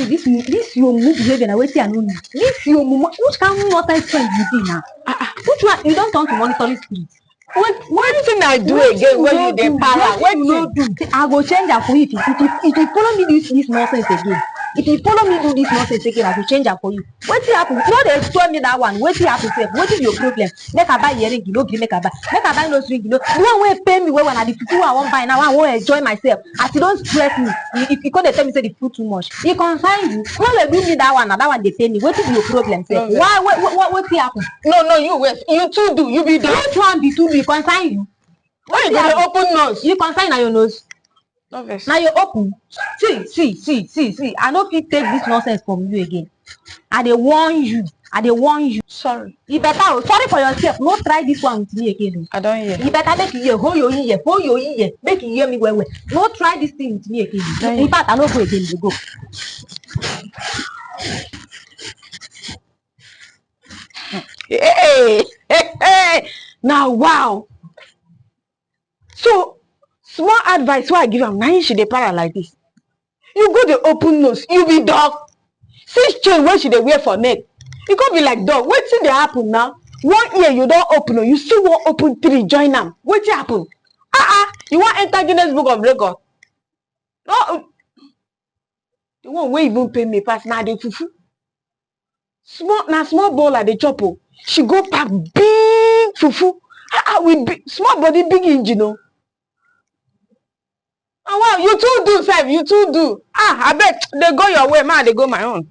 See, this your move behavior now. Wait, I know you. This your move. Which kind of nonsense friend you be now? Which one? You don't turn to monitoring spirit. What thing I do again when you dey para? What you do? See, I go change that for you if you follow me this nonsense again. If you follow me do this nonsense again, I will change that for you. What happen? No, they explain me that one. What happen? What is your problem? Make I buy earring, you know, make I buy no string, you know. The one wey pay me when I the food I won't buy now, I won't enjoy myself. As you don't stress me, if you come they tell me say the food too much, you concern you. No, they do me that one, and that one they pay me. What is your problem? Sir? No, Why? What happen? No, you wait. You too do. You be done. Which one be too be concern you? Why you gonna open nose? You concern na your nose. No vex. Now you open. See. I no fit take this nonsense from you again. I dey warn you. Sorry. You better sorry for yourself. No try this one with me again. I don't hear. You better make you hear. Hold your ear. Make you hear me well. No try this thing with me again. In fact, I no go again. You go. Hey. Now wow. So small advice wey I give am na him she dey para like this. You go dey open nose, you be dog. See chain wey she dey wear for neck, you go be like dog. Wetin dey happen now? One ear you don open o, you still wan open three join am. Wetin happen? You wan enter Guinness Book of Record? No, the one wey even pay me pass na the fufu. Small ball I dey chop o. She go pack big fufu. With big, small body, big engine o. Oh wow, you too do sef, you too do. Abeg, dey go your way, ma dey go my own.